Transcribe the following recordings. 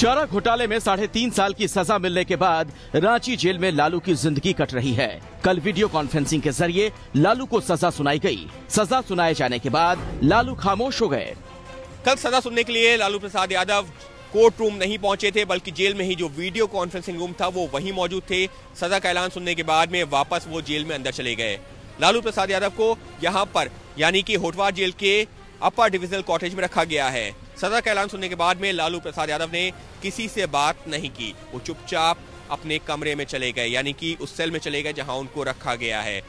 चारा घोटाले में 3.5 साल की सजा मिलने के बाद रांची जेल में लालू की जिंदगी कट रही है। कल वीडियो कॉन्फ्रेंसिंग के जरिए लालू को सजा सुनाई गई। सजा सुनाए जाने के बाद लालू खामोश हो गए। कल सजा सुनने के लिए लालू प्रसाद यादव कोर्ट रूम नहीं पहुंचे थे, बल्कि जेल में ही जो वीडियो कॉन्फ्रेंसिंग रूम था वो वहीं मौजूद थे। सजा का ऐलान सुनने के बाद में वापस वो जेल में अंदर चले गए। लालू प्रसाद यादव को यहाँ पर यानी कि होटवार जेल के अपर डिविजनल कॉटेज में रखा गया है। सजा का ऐलान सुनने के बाद में लालू प्रसाद यादव ने किसी से बात नहीं की। वो चुपचाप अपने कमरे में चले गए, यानी कि उस सेल में चले गए जहां उनको रखा गया है।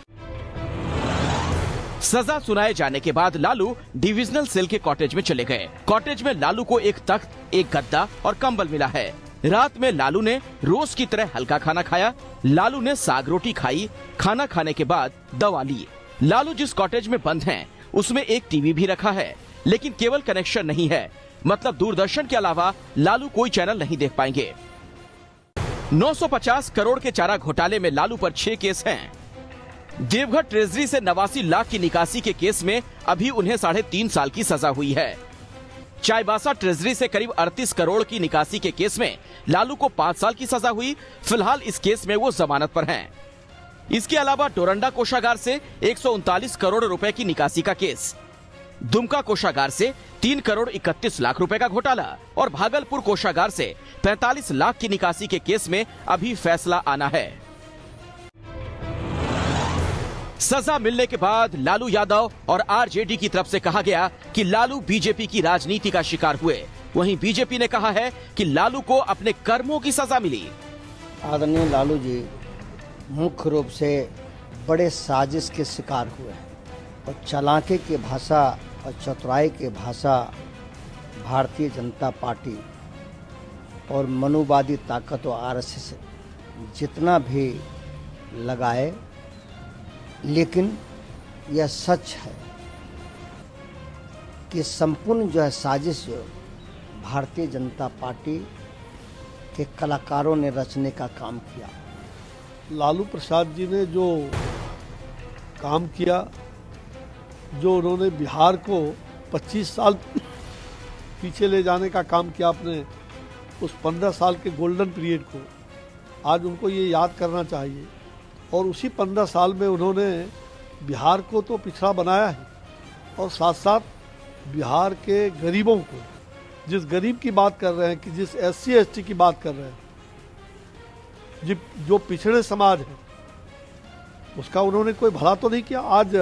सजा सुनाए जाने के बाद लालू डिविजनल सेल के कॉटेज में चले गए। कॉटेज में लालू को एक तख्त, एक गद्दा और कंबल मिला है। रात में लालू ने रोज की तरह हल्का खाना खाया। लालू ने साग रोटी खाई। खाना खाने के बाद दवा ली। लालू जिस कॉटेज में बंद हैं, उसमें एक टीवी भी रखा है, लेकिन केबल कनेक्शन नहीं है। मतलब दूरदर्शन के अलावा लालू कोई चैनल नहीं देख पाएंगे। 950 करोड़ के चारा घोटाले में लालू पर 6 केस हैं। देवघर ट्रेजरी से 89 लाख की निकासी के केस में अभी उन्हें 3.5 साल की सजा हुई है। चाईबासा ट्रेजरी से करीब 38 करोड़ की निकासी के केस में लालू को 5 साल की सजा हुई। फिलहाल इस केस में वो जमानत पर हैं। इसके अलावा डोरंडा कोषागार से 139 करोड़ रुपए की निकासी का केस, दुमका कोषागार से 3 करोड़ 31 लाख रुपए का घोटाला और भागलपुर कोषागार से 45 लाख की निकासी के केस में अभी फैसला आना है। सजा मिलने के बाद लालू यादव और आरजेडी की तरफ से कहा गया कि लालू बीजेपी की राजनीति का शिकार हुए। वहीं बीजेपी ने कहा है कि लालू को अपने कर्मों की सजा मिली। आदरणीय लालू जी मुख्य रूप से बड़े साजिश के शिकार हुए हैं और चालाकी की भाषा और चतुराई की भाषा भारतीय जनता पार्टी और मनुवादी ताकत और आरएसएस जितना भी लगाए, लेकिन यह सच है कि संपूर्ण जो है साजिश जो भारतीय जनता पार्टी के कलाकारों ने रचने का काम किया। लालू प्रसाद जी ने जो काम किया, जो उन्होंने बिहार को 25 साल पीछे ले जाने का काम किया अपने उस 15 साल के गोल्डन पीरियड को, आज उनको ये याद करना चाहिए। और उसी 15 साल में उन्होंने बिहार को तो पिछड़ा बनाया है और साथ साथ बिहार के गरीबों को, जिस गरीब की बात कर रहे हैं, कि जिस SC ST की बात कर रहे हैं, जो पिछड़े समाज है, उसका उन्होंने कोई भला तो नहीं किया। आज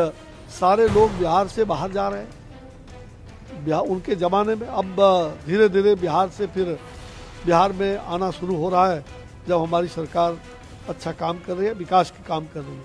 सारे लोग बिहार से बाहर जा रहे हैं। बिहार उनके ज़माने में अब धीरे धीरे बिहार से फिर बिहार में आना शुरू हो रहा है, जब हमारी सरकार अच्छा काम कर रही है, विकास के काम कर रही है।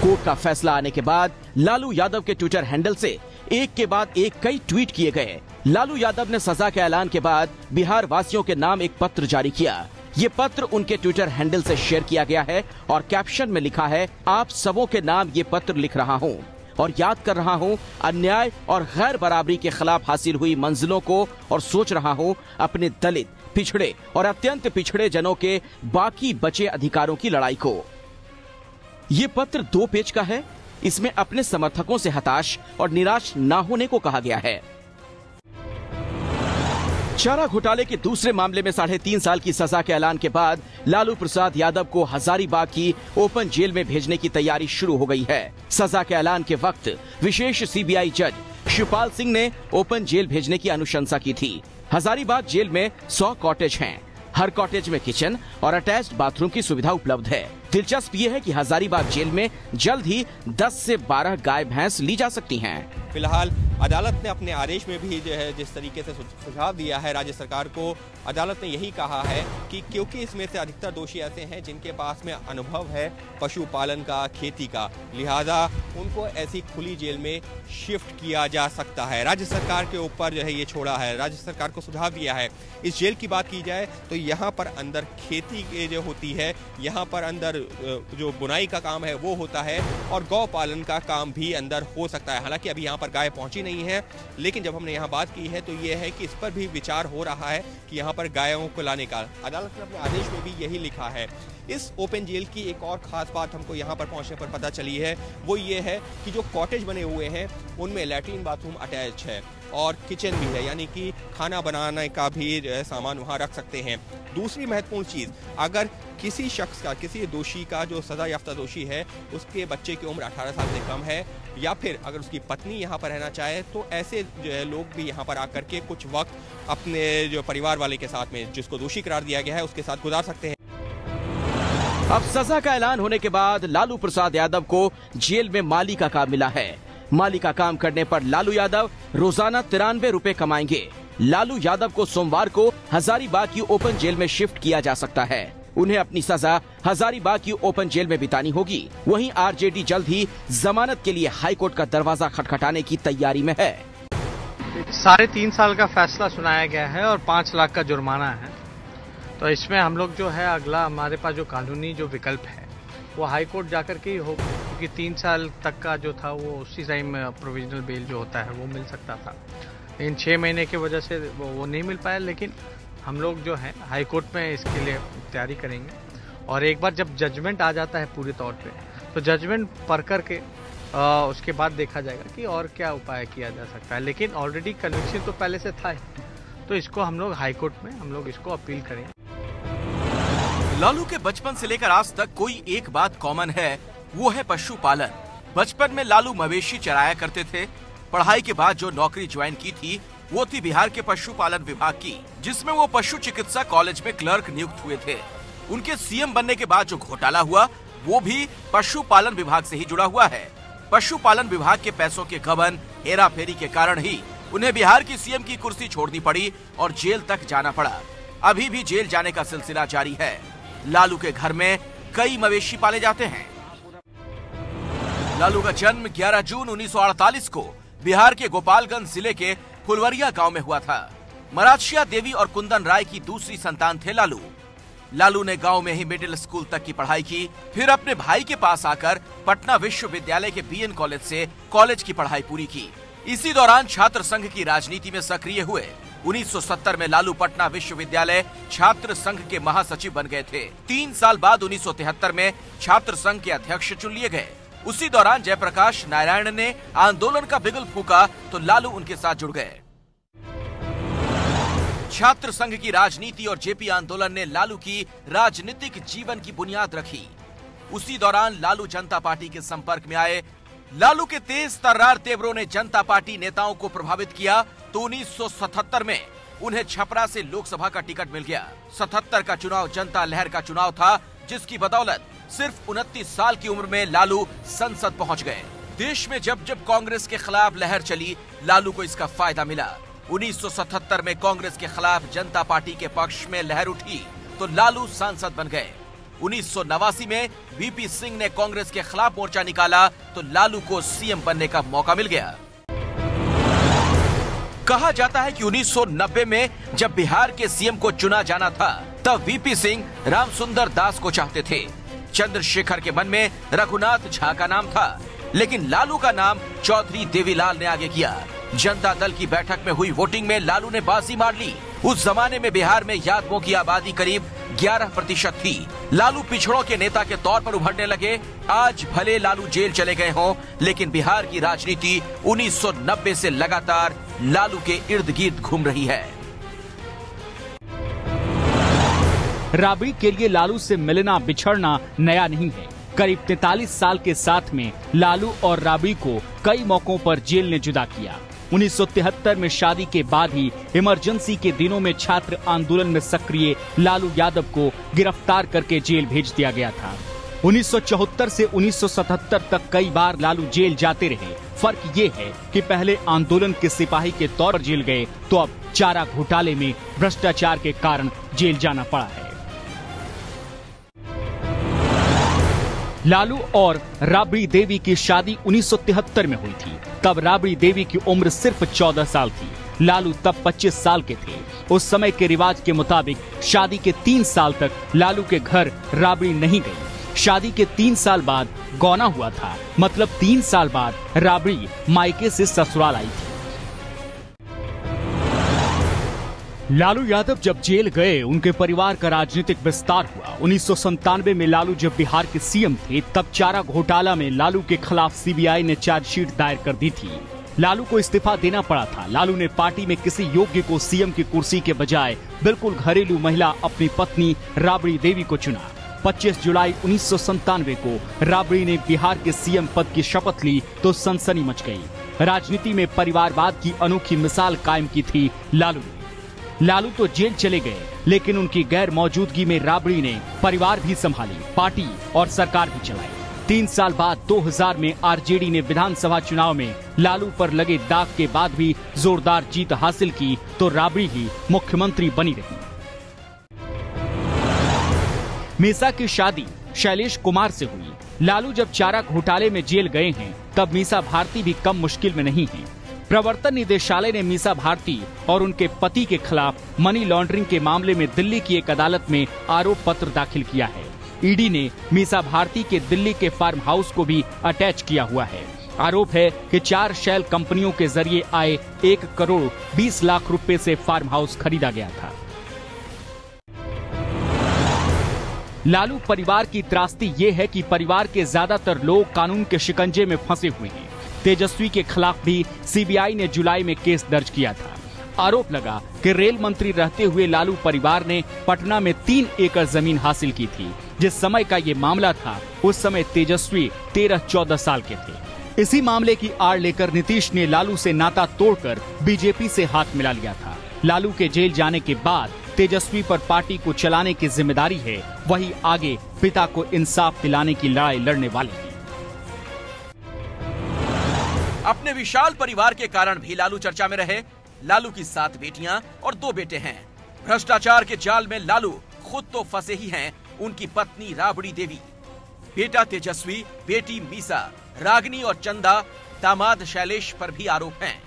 कोर्ट का फैसला आने के बाद लालू यादव के ट्विटर हैंडल से एक के बाद एक कई ट्वीट किए गए। लालू यादव ने सजा के ऐलान के बाद बिहार वासियों के नाम एक पत्र जारी किया। ये पत्र उनके ट्विटर हैंडल से शेयर किया गया है और कैप्शन में लिखा है, आप सबों के नाम ये पत्र लिख रहा हूँ और याद कर रहा हूँ अन्याय और गैर बराबरी के खिलाफ हासिल हुई मंजिलों को, और सोच रहा हूँ अपने दलित, पिछड़े और अत्यंत पिछड़े जनों के बाकी बचे अधिकारों की लड़ाई को। ये पत्र 2 पेज का है। इसमें अपने समर्थकों से हताश और निराश ना होने को कहा गया है। चारा घोटाले के दूसरे मामले में 3.5 साल की सजा के ऐलान के बाद लालू प्रसाद यादव को हजारीबाग की ओपन जेल में भेजने की तैयारी शुरू हो गई है। सजा के ऐलान के वक्त विशेष CBI जज शिवपाल सिंह ने ओपन जेल भेजने की अनुशंसा की थी। हजारीबाग जेल में 100 कॉटेज हैं। हर कॉटेज में किचन और अटैच्ड बाथरूम की सुविधा उपलब्ध है। दिलचस्प ये है कि हजारीबाग जेल में जल्द ही 10 से 12 गाय भैंस ली जा सकती हैं। फिलहाल अदालत ने अपने आदेश में भी जो है जिस तरीके से सुझाव दिया है राज्य सरकार को, अदालत ने यही कहा है कि क्योंकि इसमें से अधिकतर दोषी ऐसे हैं जिनके पास में अनुभव है पशुपालन का, खेती का, लिहाजा उनको ऐसी खुली जेल में शिफ्ट किया जा सकता है। राज्य सरकार के ऊपर जो है ये छोड़ा है, राज्य सरकार को सुझाव दिया है। इस जेल की बात की जाए तो यहाँ पर अंदर खेती जो होती है, यहाँ पर अंदर जो बुनाई का काम है वो होता है और गौ पालन का काम भी अंदर हो सकता है। हालांकि अभी यहाँ पर पर गाय पहुंची नहीं है। लेकिन जब हमने यहाँ बात की है तो ये है कि इस पर भी विचार हो रहा है कि यहाँ पर गायों को लाने का। अदालत ने अपने आदेश में भी यही लिखा है। इस ओपन जेल की एक और खास बात हमको यहाँ पर पहुँचने पर पता चली है, वो ये है कि जो कॉटेज बने हुए हैं उनमें लैट्रिन बाथरूम अटैच है और किचन भी है, यानी कि खाना बनाने का भी सामान वहाँ रख सकते हैं। दूसरी महत्वपूर्ण चीज़, अगर किसी शख्स का, किसी दोषी का जो सजा याफ्ता दोषी है, उसके बच्चे की उम्र 18 साल से कम है या फिर अगर उसकी पत्नी यहाँ पर रहना चाहे तो ऐसे जो है लोग भी यहाँ पर आकर के कुछ वक्त अपने जो परिवार वाले के साथ में, जिसको दोषी करार दिया गया है, उसके साथ गुजार सकते हैं। अब सजा का ऐलान होने के बाद लालू प्रसाद यादव को जेल में माली का काम मिला है। माली का काम करने पर लालू यादव रोजाना 93 रुपए कमाएंगे। लालू यादव को सोमवार को हजारीबाग की ओपन जेल में शिफ्ट किया जा सकता है। उन्हें अपनी सजा हजारीबाग की ओपन जेल में बितानी होगी। वहीं आरजेडी जल्द ही जमानत के लिए हाईकोर्ट का दरवाजा खटखटाने की तैयारी में है। 3.5 साल का फैसला सुनाया गया है और 5 लाख का जुर्माना है। तो इसमें हम लोग जो है, अगला हमारे पास जो कानूनी जो विकल्प है वो हाई कोर्ट जाकर के ही हो, क्योंकि 3 साल तक का जो था वो उसी टाइम प्रोविजनल बेल जो होता है वो मिल सकता था। इन 6 महीने की वजह से वो नहीं मिल पाया। लेकिन हम लोग जो है हाई कोर्ट में इसके लिए तैयारी करेंगे और एक बार जब जजमेंट आ जाता है पूरे तौर पे, तो जजमेंट पढ़ करके उसके बाद देखा जाएगा कि और क्या उपाय किया जा सकता है। लेकिन ऑलरेडी कन्विक्शन तो पहले से था ही, तो इसको हम लोग हाई कोर्ट में हम लोग इसको अपील करेंगे। लालू के बचपन से लेकर आज तक कोई एक बात कॉमन है, वो है पशुपालन। बचपन में लालू मवेशी चराया करते थे। पढ़ाई के बाद जो नौकरी ज्वाइन की थी वो थी बिहार के पशुपालन विभाग की, जिसमें वो पशु चिकित्सा कॉलेज में क्लर्क नियुक्त हुए थे। उनके सीएम बनने के बाद जो घोटाला हुआ वो भी पशुपालन विभाग से ही जुड़ा हुआ है। पशुपालन विभाग के पैसों के गबन, हेरा फेरी के कारण ही उन्हें बिहार की सीएम की कुर्सी छोड़नी पड़ी और जेल तक जाना पड़ा। अभी भी जेल जाने का सिलसिला जारी है। लालू के घर में कई मवेशी पाले जाते हैं। लालू का जन्म 11 जून 1948 को बिहार के गोपालगंज जिले के फुलवरिया गांव में हुआ था। मराठिया देवी और कुंदन राय की दूसरी संतान थे लालू। लालू ने गांव में ही मिडिल स्कूल तक की पढ़ाई की, फिर अपने भाई के पास आकर पटना विश्वविद्यालय के बीएन कॉलेज से कॉलेज की पढ़ाई पूरी की। इसी दौरान छात्र संघ की राजनीति में सक्रिय हुए। 1970 में लालू पटना विश्वविद्यालय छात्र संघ के महासचिव बन गए थे। 3 साल बाद 1973 में छात्र संघ के अध्यक्ष चुन लिए गए। उसी दौरान जयप्रकाश नारायण ने आंदोलन का बिगुल फूंका तो लालू उनके साथ जुड़ गए। छात्र संघ की राजनीति और जेपी आंदोलन ने लालू की राजनीतिक जीवन की बुनियाद रखी। उसी दौरान लालू जनता पार्टी के संपर्क में आए। लालू के तेज तर्रार तेवरों ने जनता पार्टी नेताओं को प्रभावित किया तो 1977 में उन्हें छपरा से लोकसभा का टिकट मिल गया। 77 का चुनाव जनता लहर का चुनाव था, जिसकी बदौलत सिर्फ 29 साल की उम्र में लालू संसद पहुंच गए। देश में जब जब कांग्रेस के खिलाफ लहर चली, लालू को इसका फायदा मिला। 1977 में कांग्रेस के खिलाफ जनता पार्टी के पक्ष में लहर उठी तो लालू सांसद बन गए। 1989 में वीपी सिंह ने कांग्रेस के खिलाफ मोर्चा निकाला तो लालू को सीएम बनने का मौका मिल गया। कहा जाता है कि 1990 में जब बिहार के सीएम को चुना जाना था तब वीपी सिंह रामसुंदर दास को चाहते थे। चंद्रशेखर के मन में रघुनाथ झा का नाम था, लेकिन लालू का नाम चौधरी देवीलाल ने आगे किया। जनता दल की बैठक में हुई वोटिंग में लालू ने बाजी मार ली। उस जमाने में बिहार में यादवों की आबादी करीब 11% थी। लालू पिछड़ों के नेता के तौर पर उभरने लगे। आज भले लालू जेल चले गए हों, लेकिन बिहार की राजनीति 1990 से लगातार लालू के इर्द गिर्द घूम रही है। राबड़ी के लिए लालू से मिलना बिछड़ना नया नहीं है। करीब 43 साल के साथ में लालू और राबड़ी को कई मौकों पर जेल ने जुदा किया। 1973 में शादी के बाद ही इमरजेंसी के दिनों में छात्र आंदोलन में सक्रिय लालू यादव को गिरफ्तार करके जेल भेज दिया गया था। 1974 से 1977 तक कई बार लालू जेल जाते रहे। फर्क ये है कि पहले आंदोलन के सिपाही के तौर पर जेल गए तो अब चारा घोटाले में भ्रष्टाचार के कारण जेल जाना पड़ा है। लालू और राबड़ी देवी की शादी 1973 में हुई थी। तब राबड़ी देवी की उम्र सिर्फ 14 साल थी। लालू तब 25 साल के थे। उस समय के रिवाज के मुताबिक शादी के 3 साल तक लालू के घर राबड़ी नहीं गई। शादी के 3 साल बाद गौना हुआ था, मतलब 3 साल बाद राबड़ी मायके से ससुराल आई थी। लालू यादव जब जेल गए, उनके परिवार का राजनीतिक विस्तार हुआ। 1997 में लालू जब बिहार के सीएम थे, तब चारा घोटाला में लालू के खिलाफ सीबीआई ने चार्जशीट दायर कर दी थी। लालू को इस्तीफा देना पड़ा था। लालू ने पार्टी में किसी योग्य को सीएम की कुर्सी के बजाय बिल्कुल घरेलू महिला अपनी पत्नी राबड़ी देवी को चुना। 25 जुलाई 1997 को राबड़ी ने बिहार के सीएम पद की शपथ ली तो सनसनी मच गई। राजनीति में परिवारवाद की अनोखी मिसाल कायम की थी लालू ने। लालू तो जेल चले गए, लेकिन उनकी गैर मौजूदगी में राबड़ी ने परिवार भी संभाली, पार्टी और सरकार भी चलाई। 3 साल बाद 2000 में आरजेडी ने विधानसभा चुनाव में लालू पर लगे दाग के बाद भी जोरदार जीत हासिल की तो राबड़ी ही मुख्यमंत्री बनी रही। मीसा की शादी शैलेश कुमार से हुई। लालू जब चारा घोटाले में जेल गए हैं, तब मीसा भारती भी कम मुश्किल में नहीं है। प्रवर्तन निदेशालय ने मीसा भारती और उनके पति के खिलाफ मनी लॉन्ड्रिंग के मामले में दिल्ली की एक अदालत में आरोप पत्र दाखिल किया है। ईडी ने मीसा भारती के दिल्ली के फार्म हाउस को भी अटैच किया हुआ है। आरोप है कि 4 शैल कंपनियों के जरिए आए 1 करोड़ 20 लाख रुपए से फार्म हाउस खरीदा गया था। लालू परिवार की त्रासदी ये है कि परिवार के ज्यादातर लोग कानून के शिकंजे में फंसे हुए हैं। तेजस्वी के खिलाफ भी सीबीआई ने जुलाई में केस दर्ज किया था। आरोप लगा कि रेल मंत्री रहते हुए लालू परिवार ने पटना में 3 एकड़ जमीन हासिल की थी। जिस समय का ये मामला था, उस समय तेजस्वी 13-14 साल के थे। इसी मामले की आड़ लेकर नीतीश ने लालू से नाता तोड़कर बीजेपी से हाथ मिला लिया था। लालू के जेल जाने के बाद तेजस्वी पर पार्टी को चलाने की जिम्मेदारी है, वही आगे पिता को इंसाफ दिलाने की लड़ाई लड़ने वाले हैं। अपने विशाल परिवार के कारण भी लालू चर्चा में रहे। लालू की 7 बेटियां और 2 बेटे हैं। भ्रष्टाचार के जाल में लालू खुद तो फंसे ही हैं, उनकी पत्नी राबड़ी देवी, बेटा तेजस्वी, बेटी मीसा, रागनी और चंदा, दामाद शैलेश पर भी आरोप हैं।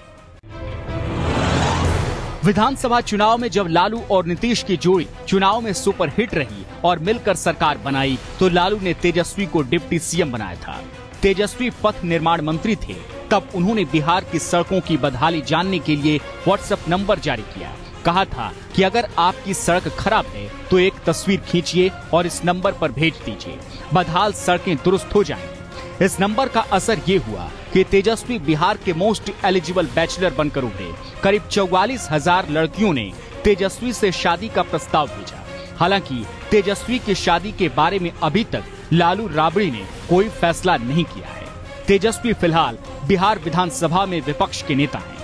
विधानसभा चुनाव में जब लालू और नीतीश की जोड़ी चुनाव में सुपरहिट रही और मिलकर सरकार बनाई, तो लालू ने तेजस्वी को डिप्टी सीएम बनाया था। तेजस्वी पथ निर्माण मंत्री थे, तब उन्होंने बिहार की सड़कों की बदहाली जानने के लिए व्हाट्सएप नंबर जारी किया। कहा था कि अगर आपकी सड़क खराब है तो एक तस्वीर खींचिए और इस नंबर पर भेज दीजिए, बदहाल सड़कें दुरुस्त हो जाएंगी। इस नंबर का असर ये हुआ कि तेजस्वी बिहार के मोस्ट एलिजिबल बैचलर बनकर उभरे। करीब 44,000 लड़कियों ने तेजस्वी से शादी का प्रस्ताव भेजा। हालांकि तेजस्वी की शादी के बारे में अभी तक लालू राबड़ी ने कोई फैसला नहीं किया है। तेजस्वी फिलहाल बिहार विधानसभा में विपक्ष के नेता हैं।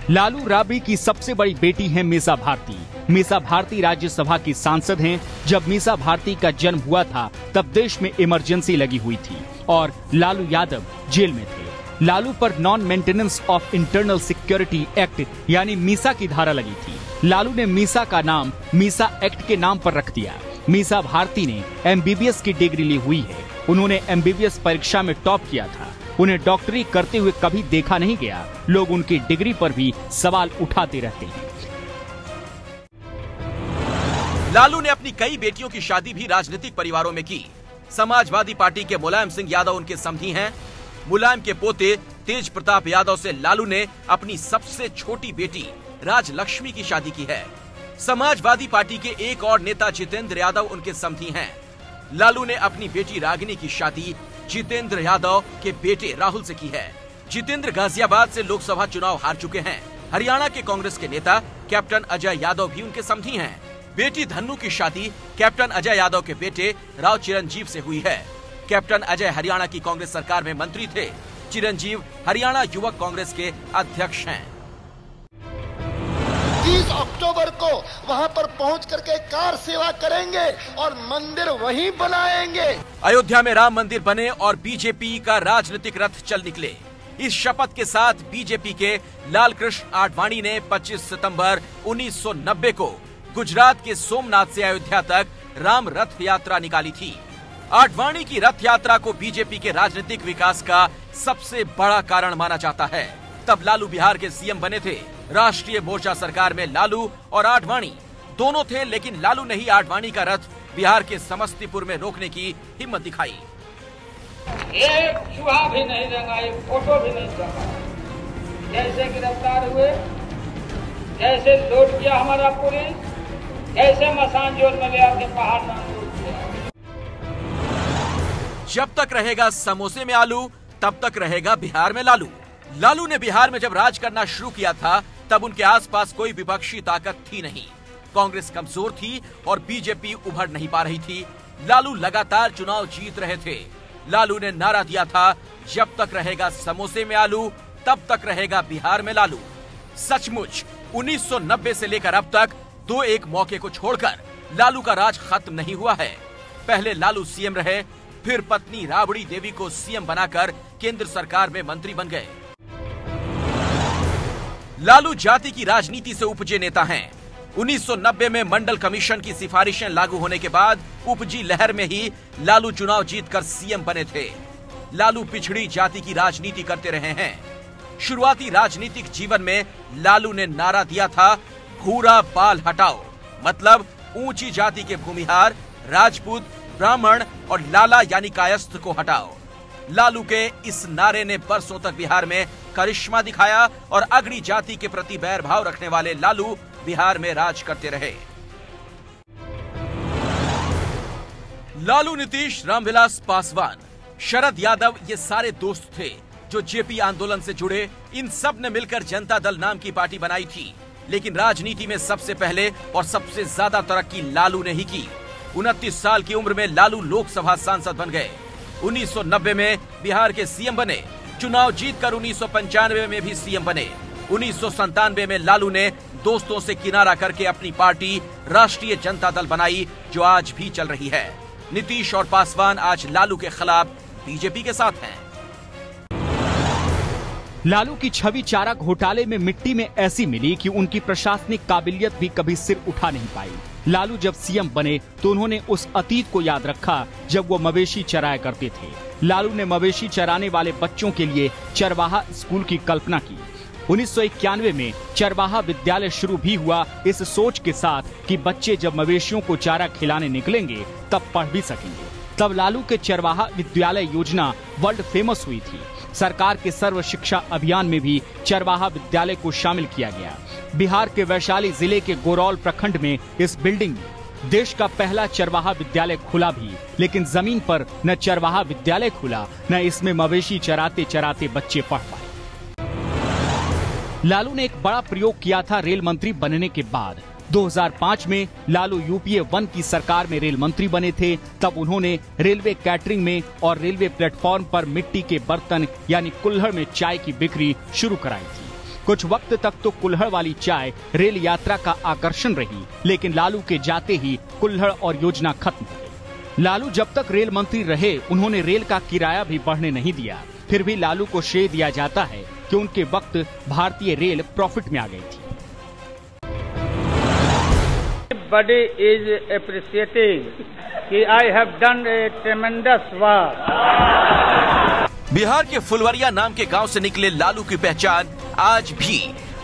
लालू राबड़ी की सबसे बड़ी बेटी है मीसा भारती। मीसा भारती राज्यसभा की सांसद हैं। जब मीसा भारती का जन्म हुआ था, तब देश में इमरजेंसी लगी हुई थी और लालू यादव जेल में थे। लालू पर non maintenance of internal security act यानी मीसा की धारा लगी थी। लालू ने मीसा का नाम मीसा एक्ट के नाम पर रख दिया। मीसा भारती ने एमबीबीएस की डिग्री ली हुई है। उन्होंने एमबीबीएस परीक्षा में टॉप किया था। उन्हें डॉक्टरी करते हुए कभी देखा नहीं गया। लोग उनकी डिग्री पर भी सवाल उठाते रहते हैं। लालू ने अपनी कई बेटियों की शादी भी राजनीतिक परिवारों में की। समाजवादी पार्टी के मुलायम सिंह यादव उनके समधी हैं। मुलायम के पोते तेज प्रताप यादव से लालू ने अपनी सबसे छोटी बेटी राजलक्ष्मी की शादी की है। समाजवादी पार्टी के एक और नेता जितेंद्र यादव उनके समधी हैं। लालू ने अपनी बेटी रागिनी की शादी जितेंद्र यादव के बेटे राहुल से की है। जितेंद्र गाजियाबाद से लोकसभा चुनाव हार चुके हैं। हरियाणा के कांग्रेस के नेता कैप्टन अजय यादव भी उनके समधी हैं। बेटी धन्नू की शादी कैप्टन अजय यादव के बेटे राव चिरंजीव से हुई है। कैप्टन अजय हरियाणा की कांग्रेस सरकार में मंत्री थे। चिरंजीव हरियाणा युवक कांग्रेस के अध्यक्ष हैं। 30 अक्टूबर को वहां पर पहुंच करके कार सेवा करेंगे और मंदिर वहीं बनाएंगे। अयोध्या में राम मंदिर बने और बीजेपी का राजनीतिक रथ चल निकले। इस शपथ के साथ बीजेपी के लालकृष्ण आडवाणी ने 25 सितंबर 1990 को गुजरात के सोमनाथ से अयोध्या तक राम रथ यात्रा निकाली थी। आडवाणी की रथ यात्रा को बीजेपी के राजनीतिक विकास का सबसे बड़ा कारण माना जाता है। तब लालू बिहार के सीएम बने थे। राष्ट्रीय मोर्चा सरकार में लालू और आडवाणी दोनों थे, लेकिन लालू ने ही आडवाणी का रथ बिहार के समस्तीपुर में रोकने की हिम्मत दिखाई। एक चूहा भी नहीं देगा, एक फोटो भी नहीं देगा। जैसे गिरफ्तार हुए, जैसे लोड किया हमारा पुलिस, जैसे मसान जोर में ले आके पहाड़ में लूट किया। जब तक रहेगा समोसे में आलू, तब तक रहेगा बिहार में लालू। लालू ने बिहार में जब राज करना शुरू किया था, तब उनके आसपास कोई विपक्षी ताकत थी नहीं। कांग्रेस कमजोर थी और बीजेपी उभर नहीं पा रही थी। लालू लगातार चुनाव जीत रहे थे। लालू ने नारा दिया था, जब तक रहेगा समोसे में आलू, तब तक रहेगा बिहार में लालू। सचमुच 1990 से लेकर अब तक 2-1 मौके को छोड़कर लालू का राज खत्म नहीं हुआ है। पहले लालू सीएम रहे, फिर पत्नी राबड़ी देवी को सीएम बनाकर केंद्र सरकार में मंत्री बन गए। लालू जाति की राजनीति से उपजे नेता हैं। 1990 में मंडल कमीशन की सिफारिशें लागू होने के बाद उपजी लहर में ही लालू चुनाव जीतकर सीएम बने थे। लालू पिछड़ी जाति की राजनीति करते रहे हैं। शुरुआती राजनीतिक जीवन में लालू ने नारा दिया था, भूरा बाल हटाओ, मतलब ऊंची जाति के भूमिहार, राजपूत, ब्राह्मण और लाला यानी कायस्थ को हटाओ। लालू के इस नारे ने बरसों तक बिहार में करिश्मा दिखाया और अगड़ी जाति के प्रति बैर भाव रखने वाले लालू बिहार में राज करते रहे। लालू, नीतीश, रामविलास पासवान, शरद यादव ये सारे दोस्त थे जो जेपी आंदोलन से जुड़े। इन सब ने मिलकर जनता दल नाम की पार्टी बनाई थी। लेकिन राजनीति में सबसे पहले और सबसे ज्यादा तरक्की लालू ने ही की। 29 साल की उम्र में लालू लोकसभा सांसद बन गए। 1990 में बिहार के सीएम बने। चुनाव जीतकर 1995 में भी सीएम बने। 1997 में लालू ने दोस्तों से किनारा करके अपनी पार्टी राष्ट्रीय जनता दल बनाई, जो आज भी चल रही है। नीतीश और पासवान आज लालू के खिलाफ बीजेपी के साथ हैं। लालू की छवि चारा घोटाले में मिट्टी में ऐसी मिली कि उनकी प्रशासनिक काबिलियत भी कभी सिर उठा नहीं पाई। लालू जब सीएम बने तो उन्होंने उस अतीत को याद रखा जब वो मवेशी चराया करते थे। लालू ने मवेशी चराने वाले बच्चों के लिए चरवाहा स्कूल की कल्पना की। 1991 में चरवाहा विद्यालय शुरू भी हुआ, इस सोच के साथ कि बच्चे जब मवेशियों को चारा खिलाने निकलेंगे तब पढ़ भी सकेंगे। तब लालू के चरवाहा विद्यालय योजना वर्ल्ड फेमस हुई थी। सरकार के सर्व शिक्षा अभियान में भी चरवाहा विद्यालय को शामिल किया गया। बिहार के वैशाली जिले के गोरौल प्रखंड में इस बिल्डिंग में देश का पहला चरवाहा विद्यालय खुला भी, लेकिन जमीन पर न चरवाहा विद्यालय खुला, न इसमें मवेशी चराते चराते बच्चे पढ़ पाए। लालू ने एक बड़ा प्रयोग किया था रेल मंत्री बनने के बाद। 2005 में लालू यूपीए 1 की सरकार में रेल मंत्री बने थे। तब उन्होंने रेलवे कैटरिंग में और रेलवे प्लेटफॉर्म पर मिट्टी के बर्तन यानी कुल्हड़ में चाय की बिक्री शुरू कराई थी। कुछ वक्त तक तो कुल्हड़ वाली चाय रेल यात्रा का आकर्षण रही, लेकिन लालू के जाते ही कुल्हड़ और योजना खत्म हो गई। लालू जब तक रेल मंत्री रहे, उन्होंने रेल का किराया भी बढ़ने नहीं दिया। फिर भी लालू को श्रेय दिया जाता है कि उनके वक्त भारतीय रेल प्रॉफिट में आ गई थी। Everybody is appreciating कि I have done a tremendous work. Bihar के फुलवरिया नाम के गांव से निकले लालू की पहचान आज भी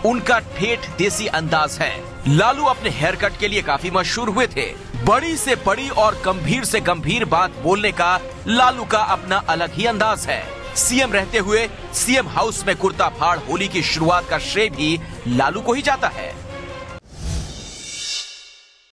उनका ठेठ देसी अंदाज है। लालू अपने हेयर कट के लिए काफी मशहूर हुए थे। बड़ी से बड़ी और गंभीर से गंभीर बात बोलने का लालू का अपना अलग ही अंदाज है। सीएम रहते हुए सीएम हाउस में कुर्ता फाड़ होली की शुरुआत का श्रेय भी लालू को ही जाता है।